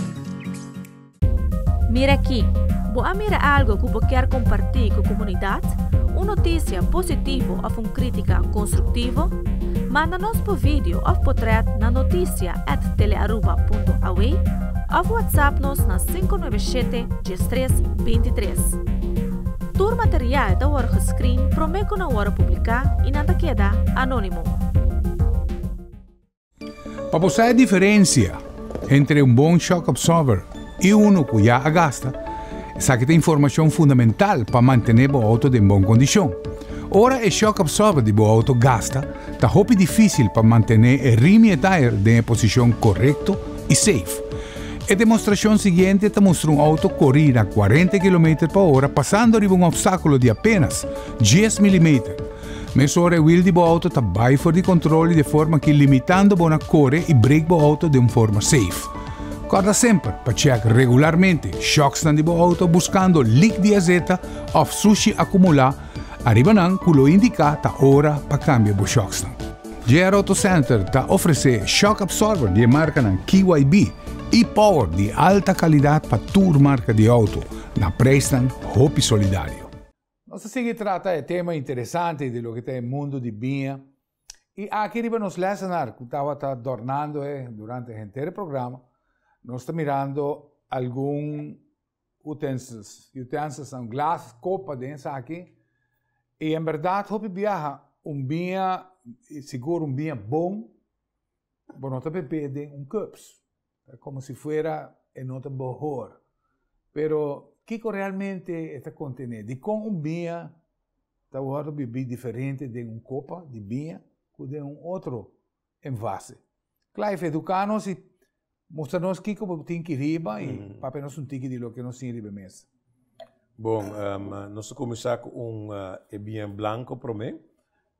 Mira aqui, vou mira algo que você quer compartilhar com a comunidade? Uma notícia positiva ou uma crítica construtiva? Manda-nos por vídeo ou portrait na noticia@telearuba.aw ou WhatsApp-nos na 597-1323. Todo material da hora gescreen prometo na hora publicar e nada queda anônimo. Para você a diferença entre bom shock absorber e que já gasta, essa que tem informação fundamental para manter o auto em boa condição. Ora, o shock absorber de o auto gasta, está muito difícil para manter o rim e tire em posição correta e safe. A demonstração seguinte mostra auto correr a 40 km/h passando por obstáculo de apenas 10 mm. Mas ora o wheel de auto está baixo de controle de forma que limitando a correr e break o auto de uma forma safe. Guarda sempre para checar regularmente shocks de auto buscando leak de azeta ou sushi acumular. Arriba nan que lo indica ta hora para cambiar o shocks. JR Auto Center está oferecendo shock absorber de marca KYB e power de alta qualidade para toda marca de auto na preço Hopi Solidário. Nós seguimos tratando de tema interessante de lo que tem no mundo de vinha. E aqui riba nos lecionar que estava adornando durante o inteiro programa, nós estamos mirando alguns utensílios, glas, copa dentro aqui. E em verdade, Hopi viaja vinha seguro vinha bom, bonota bebé de cups, como si fuera en otro mejor. Pero, Kiko realmente está contenido. De com vinho, está agora beber diferente de copa de vinho que de outro envase. Claro, educar-nos e mostrar-nos Kiko tem que riba e para nós tique de lo que nós temos riba mesa. Bom, nós começamos com vinho branco para mim.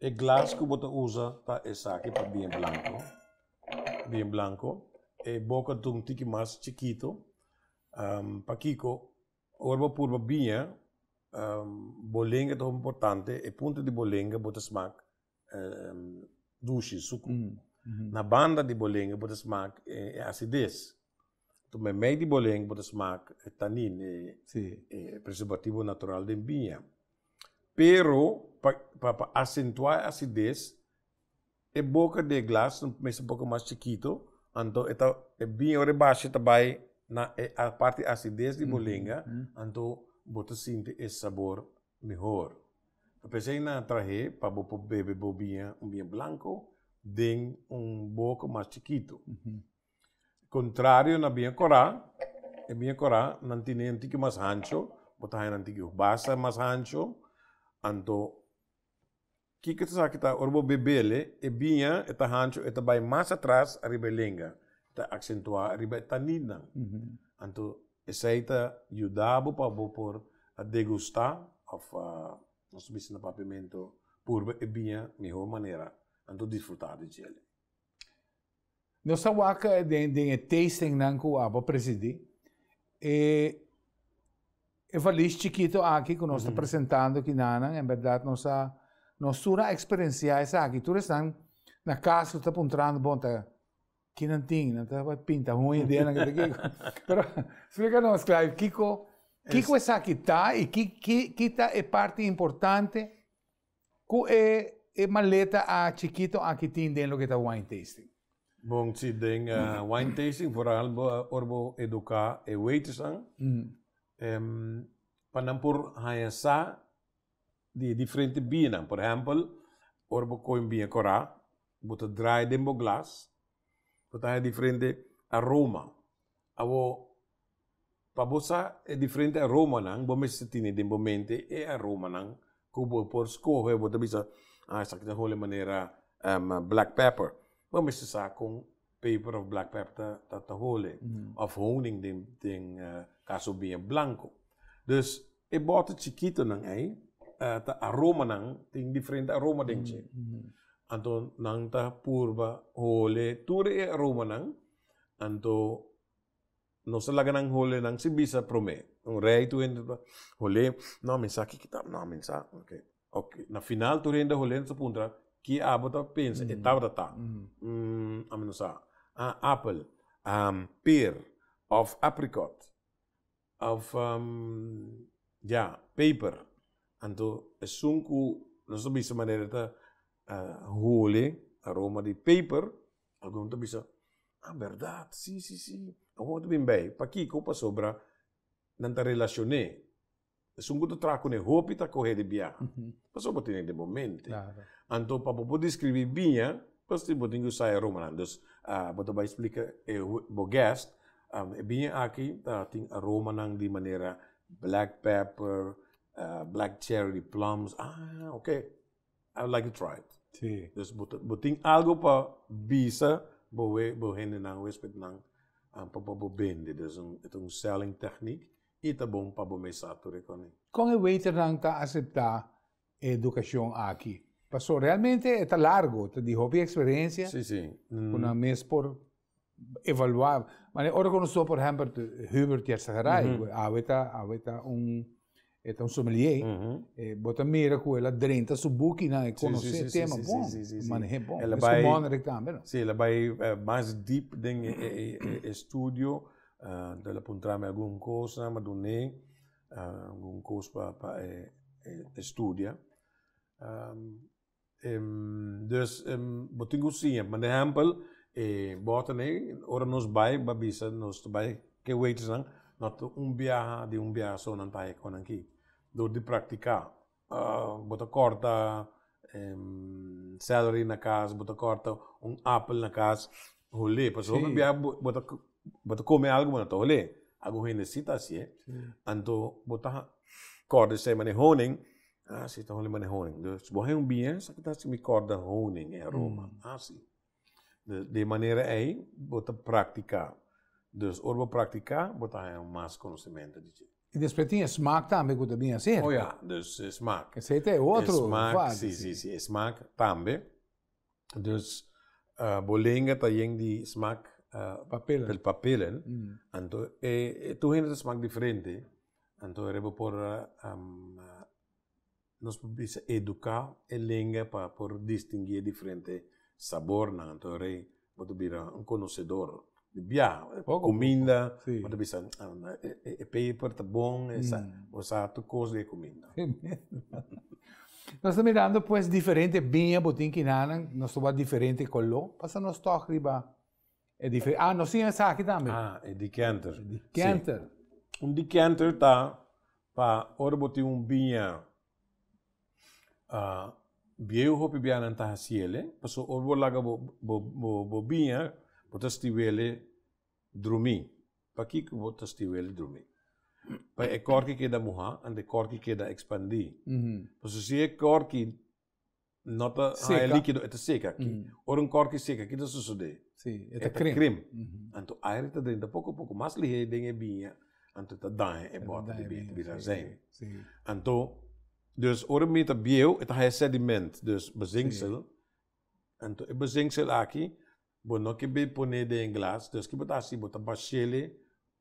O glas que você usa para esse aqui para vinho branco. Vinho branco. E boca de tique mais chiquito. Para Kiko, orba por vinho, bolenga é tão importante. E ponto de bolenga você smaak doce, suco. Na banda de bolenga você smaak acidez. Então, meio de bolenga você smaak tannin, preservativo natural de vinho. Pero, para acentuar a acidez, a boca de glas é um pouco mais chiquito, então, o vinho rebaixo também na a parte acidez de bolenga, então, você sente esse sabor melhor. Eu pensei na traje para beber vinho branco, de boca mais chiquito. Contrário na vinho corá não tem um tique mais ancho, botar um tique base mais ancho, então, que você está orbo bebele, e vinho está ancho, está bem mais atrás a ribelenga, está acentuar a ribe tanina. Então, essa está ajudando para por a degustar of nosso bicho papimento por e vinho melhor maneira, então desfrutar de ele. Nossa waka é de tasting nanku aba presidi e valis chiquito aqui que nós está apresentando aqui nana, em verdade nossa experiência essa aqui, tu estão na casa está apontando bom tá que não tem, não tá vai pinta ruim dela que aqui. Pero explica-nos claro, Kiko essa aqui tá e que tá é parte importante que é maleta a chiquito aqui tem dentro que tá wine tasting. Bom, sim, tem wine tasting, vooral orbo educar e waiters aan. Panampur hayasa de diferente bienen. Por exemplo, orbo coin bien cora, bota dry dembo glas, bota diferente aroma. Avo pabosa é diferente aroma nang, bom se tine dembo mente e aroma nang, kubo por score, bota bisa essa que hole maneira black pepper. Vamos usar com paper of black pepper dat hole of honing den caso bien blanco. Dus e bota chiquito nang ai ta aroma nang tem diferente aroma denche. Anto nang ta purba hole ture e aroma nang anto no se laga nang hole nang si bisa prome. Un rei tu ende hole no mensaje kita no mensaje. Okay. Na final tu ende hole sa punta que a bota pensa e tá amenosa apple pear of apricot of paper anto é sunku não só bisa maneira tá hole aroma de paper algum tá bisa verdade sim algum tá bem para aqui copa sobra não tá relacioné sunku tá traco ne hopi tá correr de bia passou botar de momento anto para poder descrever bem, pasti boting usar aroma. Dus, boto vai explicar o guest, bem aqui tem aroma nang de maneira black pepper, black cherry plums. Okay, I would like to try it. Sí. Dus boting algo para bisa, bohende nang wespet nang para bende. Dus een selling technique. Ita bom para bomesato recone. Com o waiter nang ta aceitar educação aqui. Passou realmente está largo, te dijo a experiência. Sim. Una mês por evaluar. Mas agora conosco, por exemplo, Hubert Yersaharay, aveta um sommelier, bota mira com ela drenta su buki na conhecer o tema bom, mas é bom. Ela vai também. Sim, ela vai mais deep dentro estúdio, ela apontar alguma coisa, mas não é alguma coisa para estudar. Dus botingo sim, mas de exemplo, bota né, ora nos vai, babisa nos vai que waiters não, viaje de viaje só não tá aqui, do de praticar, bota corta celery na casa, bota corta apple na casa, Rolê, para sobre bia bota comer algo mano to rolê. Algo necessita assim, anto bota corda sem mane honing. Ah, se tá rolê mane honing. Dus bo hem bia, sa kita se mi corda honing em aroma. Ah, sim. De maneira aí, bota praticar. Dus orbo praticar, bota mais conhecimento de ti. E depois tinha smaak também, que também assim. Oh ja, dus smaak. Esse é outro. Smaak, sim, smaak também. Dus bolenga tayeng di smaak Papelen. del papelen. Anto tu hen smaak diferente. Anto rebo por nos bisa educar e lenga para por distinguir diferente sabor na anto rei boto bira un conhecedor de bia comida boto bisa paper tá bom essa usa tu coisa de comida. Nós estamos mirando, pues, diferente vinha, botin que nada, nós estamos diferente color, passa nós toque riba, é diferente. Ah, nós tínhamos aqui também. Ah, é decanter. Decanter. Um decanter tá para ora botin vinha bieu hopi bianan ta hasiele, paso orbo laga bo vinha, botas tivele drumi. Paki que botas tivele drumi. Pa e corki que da muha, ande corki que da expandi. Paso se e corki nota é líquido, é seca aqui. Ora um corki seca aqui da sucede. Sim, é creme. Anto aire tá dentro pouco mais lihe dengue vinha, anto tá dan e bota de bira zen. Anto dus ora met dat bieu, het is sediment, dus bezinksel. En to bezinksel aqui, bono que be poner de glas, dus que botar assim, botar bachele,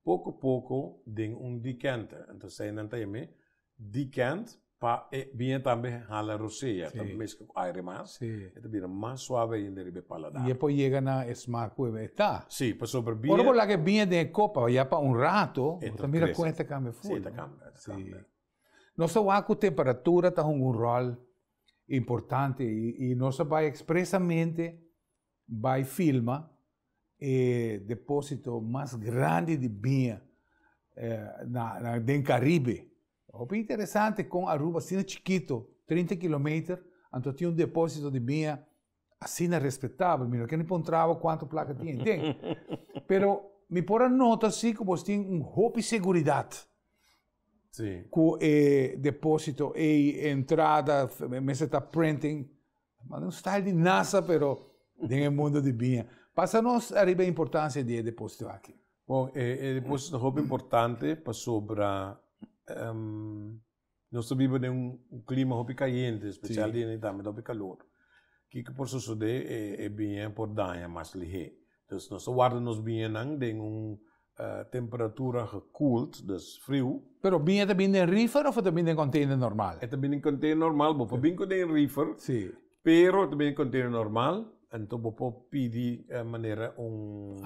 pouco ding decanter. En to sei não tem me, decant pa bien também hala rosé, também mesmo com aire mais, это bira mais suave e ainda paladar. E depois chega na smaak, pues, está. Sim, para sobre bien. Ora por lá que vinha de copa, já para rato, você mira com esta cambia full. Sim, cambia. Nossa temperatura tem rol importante e nossa vai expressamente vai filmar o depósito mais grande de vinha no Caribe. É interessante com Aruba, assim chiquito, 30 km, então tinha depósito de vinha assim respeitável, mira que não encontrava quanto placa tinha, entende? Pero me pôr nota assim que você tem hope de segurança. Sim. Com depósito e entrada, mesa está printing, mas style de NASA, pero no mundo de vinha. Passa-nos a importância de depósito aqui. Bom, depósito é muito importante para sobre nós vivemos em clima muito quente, especialmente em também muito calor. Que por suceder é bem por danha mais ligeiro. Então, nós guardamos bem em temperatura gekoeld, dus frio. Pero vinha também em reefer ou também em container normal? É também em container normal, bo também em reefer. Sim. Pero também em container normal, então bo pedir maneira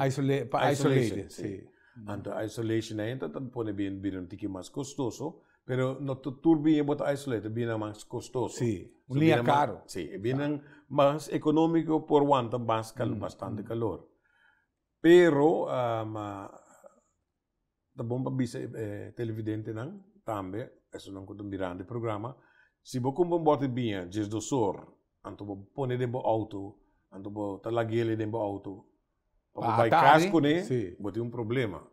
isolated. Sim. Então isolation é então pode bem um pouquinho mais custoso, pero no tudo bem botar isolated bem mais custoso. Sim. Linha caro. Sim, bem mais econômico por quanto mais bastante calor. Pero tá bom para bisa televidente não também isso não conta mirando programa se você compra bote bem desde o sor anto bo pone dentro auto anto bo talagele dentro auto para vai casco né bote problema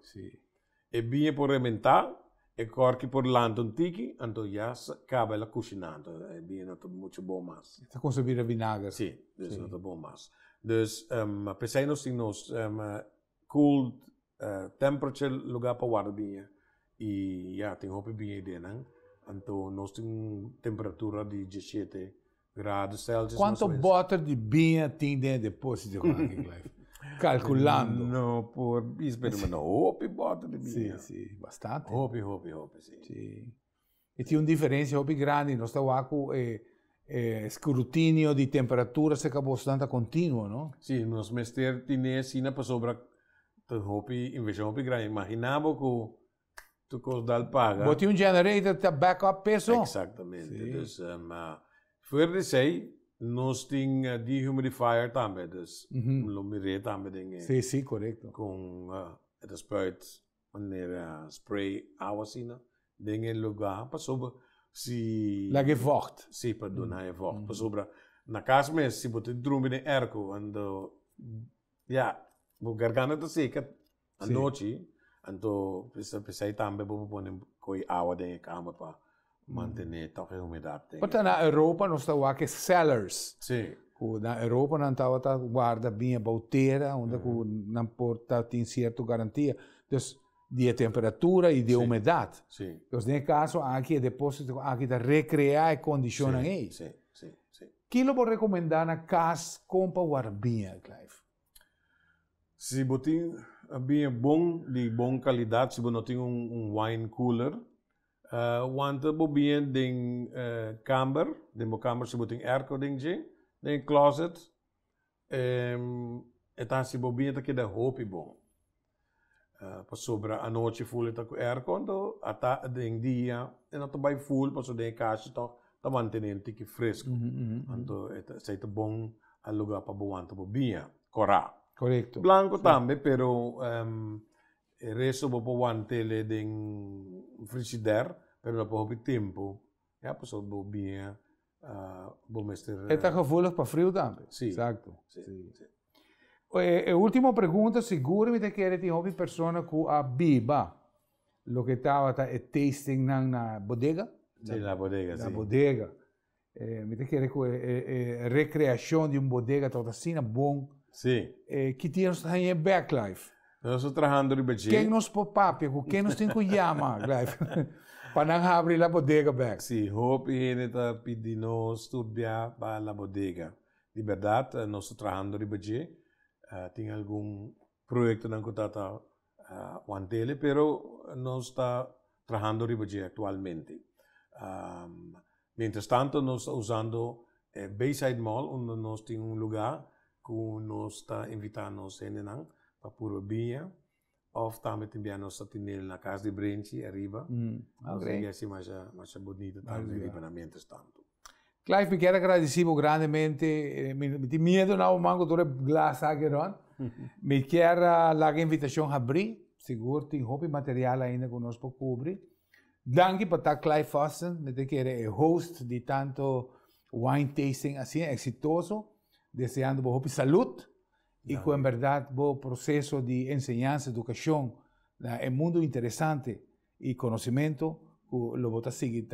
e bem por rementar e corque por lanton tiki anto já cabe la cocinando é bem não muito bom mais está consumir vinagre sim dus não tá bom mais dus pensei nos cool temperature lugar para guardar bem e já tem roupa bem de não então nós temos temperatura de 17 graus Celsius. Quanto bota de vinha tem dentro do depósito calculando não por espero não roupa bota de vinha sim bastante roupa sim e tem uma diferença roupa grande nós estamos com escrutínio de temperatura se acabou bastante contínuo não sim nós mester tinha sina para sobra hopi inversão hopi grande imaginava que tu costal paga bote generator para backup peso exatamente dus voor de sei nós tem dehumidifier também dus lumire também sim correto com het spuit wanneer spray água assim dingen lugar para sobre se la vocht sim para donar vocht para sobre na casa mesmo se bote drum in erco and ja Gargana to sikat, anoche, anto pisay tambe pupunin ko'y awa din kama pa mantener toque humedad. Pata na Europa nós está que sellers. Sim. Na Europa não estava tá guarda bem a bauteira, onde não porta tem certa garantia. Então, de temperatura e de umidade. Sim. Então, nesse caso, aqui é depósito, aqui está recrear e condicionar aí. Sim, sim, sim. Que eu vou recomendar na casa compra guarbinha, Clive? Se botin bem bom, de boa qualidade, se você tem wine cooler, wanta bobien ding kamer, ding kamer se botin airco ding closet, eta se bobien dat da hopi bom. Pa sobra a noite full eta airco, então ata ding dia, en dat bij full, pa so ding caixa toch, ta mantener tiki fresco. Então eta se eta bom a lugar pa bowanta bobien, cora. Correcto. Blanco também, pero resto bopo wantele ding frigider, pero na po tempo, ja, pues bo bien, bomester. Está gevoelig para frio também. Sim. Exacto. Sim, Sim. sim. Última pergunta, seguro me te quer ter hobby persona com a biba, lo que estava tasting na bodega? Sim, na bodega, Na sim. bodega. Me te quer com recreação de bodega, toda assim, bom. Sim. Que temos aí em backlife. Nós estamos trabalhando em Beijing. Quem nos popapia, quem nos tem que chamar, Clive? Para não abrir a bodega back. Sim, hope ele está pedindo estudar para a bodega. De verdade, nós estamos trabalhando em Beijing. Tem algum projeto na conta wantele, pero nós está trabalhando em Beijing atualmente. Mientras tanto, nós estamos usando Bayside Mall, onde nós temos lugar que nós está invitando nós para puro bia, ou também nós está na casa de Brenci, arriba. Okay. Assim, mais bonito também, arriba na mientras tanto. Clive, me quero agradecer grandemente. Me tem medo não, mango todo glass aqui, me quero a invitação a abrir, seguro tem hobby material ainda que nós podemos cobrir. Danke para estar Clive Fossen, me te quero host de tanto wine tasting assim, exitoso. Deseando vos salud y con verdad vos proceso de enseñanza, educación, un mundo interesante y conocimiento lo vos seguir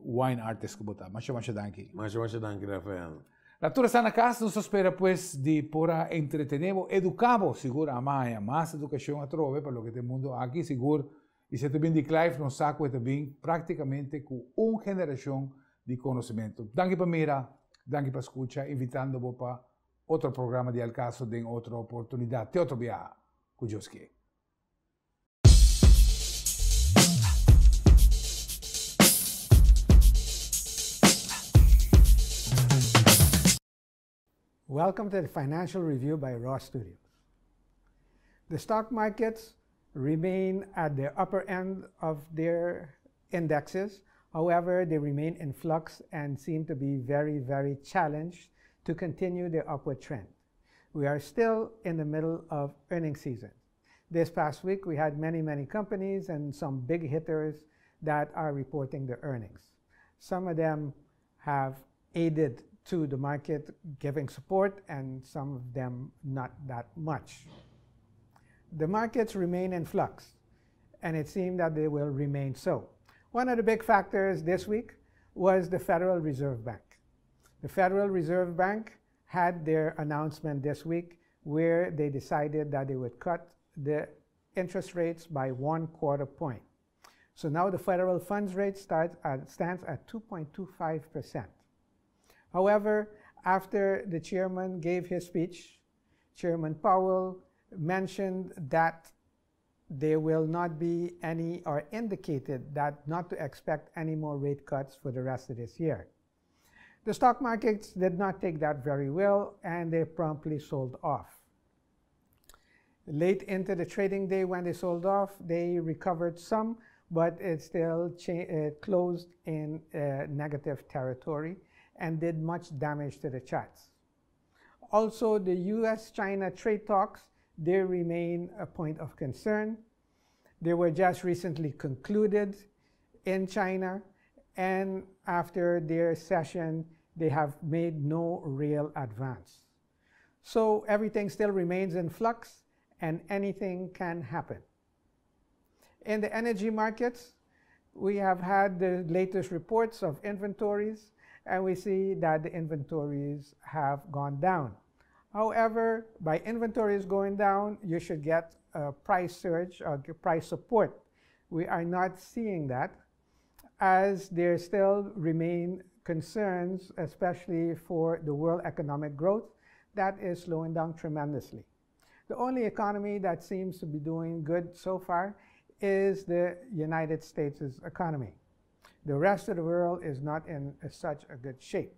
wine artist que vos Muchas danke. Muchas danke, Rafael. La tour está en la casa, nos espera pues de pora entretenemos, educamos, seguro, más educación a trove, para lo que el mundo aquí, seguro, y se también de Clive nos saco también prácticamente con una generación de conocimiento. Danke para mira. Danke para escuchar, invitando para otro programa de Al Caso de otra oportunidad, de otro viaje, cuyos que. Welcome to the Financial Review by Raw Studios. The stock markets remain at the upper end of their indexes. However, they remain in flux and seem to be very, very challenged to continue their upward trend. We are still in the middle of earnings season. This past week, we had many companies and some big hitters that are reporting their earnings. Some of them have aided to the market giving support, and some of them not that much. The markets remain in flux, and it seems that they will remain so. One of the big factors this week was the Federal Reserve Bank. The Federal Reserve Bank had their announcement this week where they decided that they would cut the interest rates by 1/4 point. So now the federal funds rate stands at 2.25%. However, after the chairman gave his speech, Chairman Powell mentioned that there will not be any, or indicated that not to expect any more rate cuts for the rest of this year. The stock markets did not take that very well, and they promptly sold off. Late into the trading day when they sold off, they recovered some, but it still closed in negative territory and did much damage to the charts. Also, the US-China trade talks, they remain a point of concern. They were just recently concluded in China, and after their session, they have made no real advance. So everything still remains in flux, and anything can happen. In the energy markets, we have had the latest reports of inventories, and we see that the inventories have gone down. However, by inventories going down, you should get a price surge or price support. We are not seeing that, as there still remain concerns, especially for the world economic growth, that is slowing down tremendously. The only economy that seems to be doing good so far is the United States' economy. The rest of the world is not in such a good shape.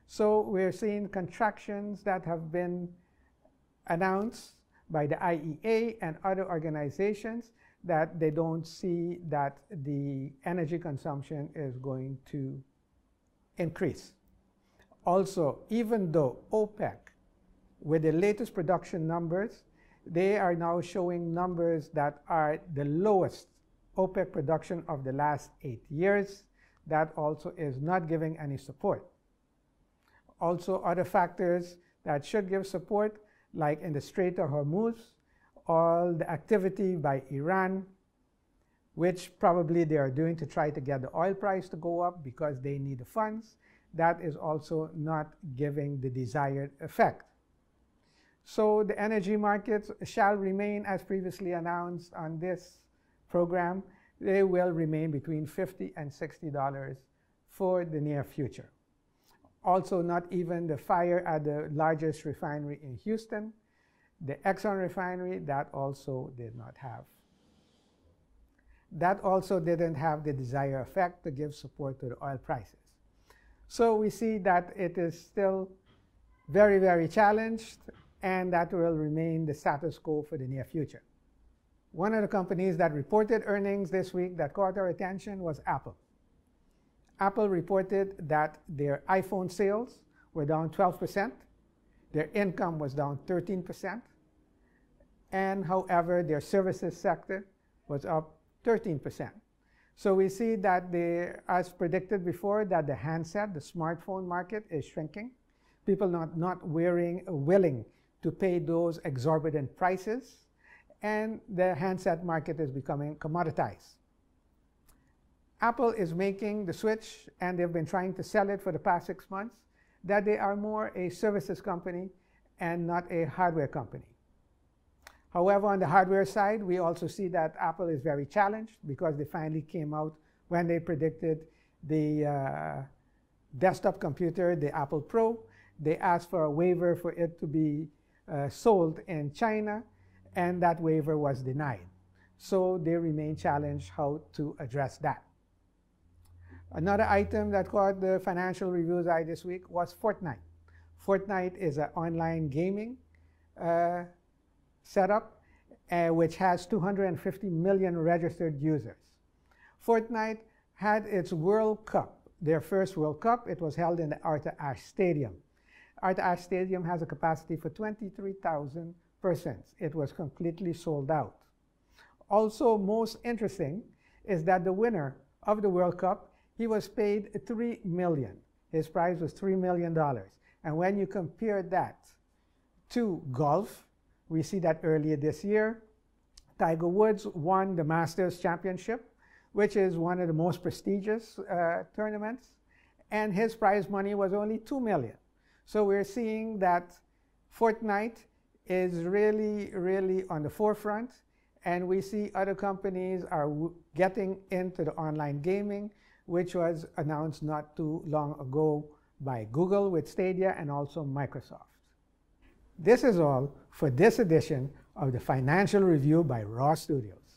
So we're seeing contractions that have been announced by the IEA and other organizations, that they don't see that the energy consumption is going to increase. Also, even though OPEC, with the latest production numbers, they are now showing numbers that are the lowest OPEC production of the last 8 years. That also is not giving any support. Also, other factors that should give support, like in the Strait of Hormuz, all the activity by Iran, which probably they are doing to try to get the oil price to go up because they need the funds, that is also not giving the desired effect. So the energy markets shall remain, as previously announced on this program, they will remain between $50 and $60 for the near future. Also, not even the fire at the largest refinery in Houston, the Exxon refinery, that also did not have. That also didn't have the desired effect to give support to the oil prices. So we see that it is still very, very challenged, and that will remain the status quo for the near future. One of the companies that reported earnings this week that caught our attention was Apple. Apple reported that their iPhone sales were down 12%, their income was down 13%, and however, their services sector was up 13%. So we see that, as predicted before, that the handset, the smartphone market is shrinking. People not willing to pay those exorbitant prices, and the handset market is becoming commoditized. Apple is making the switch, and they've been trying to sell it for the past 6 months, that they are more a services company and not a hardware company. However, on the hardware side, we also see that Apple is very challenged because they finally came out when they predicted the desktop computer, the Apple Pro. They asked for a waiver for it to be sold in China, and that waiver was denied. So they remain challenged how to address that. Another item that caught the Financial Review's eye this week was Fortnite. Fortnite is an online gaming setup which has 250 million registered users. Fortnite had its World Cup, their first World Cup. It was held in the Arthur Ashe Stadium. Arthur Ashe Stadium has a capacity for 23,000 persons. It was completely sold out. Also, most interesting is that the winner of the World Cup, he was paid $3 million. His prize was $3 million. And when you compare that to golf, we see that earlier this year, Tiger Woods won the Masters Championship, which is one of the most prestigious tournaments, and his prize money was only $2 million. So we're seeing that Fortnite is really, really on the forefront, and we see other companies are getting into the online gaming, which was announced not too long ago by Google with Stadia and also Microsoft. This is all for this edition of the Financial Review by Raw Studios.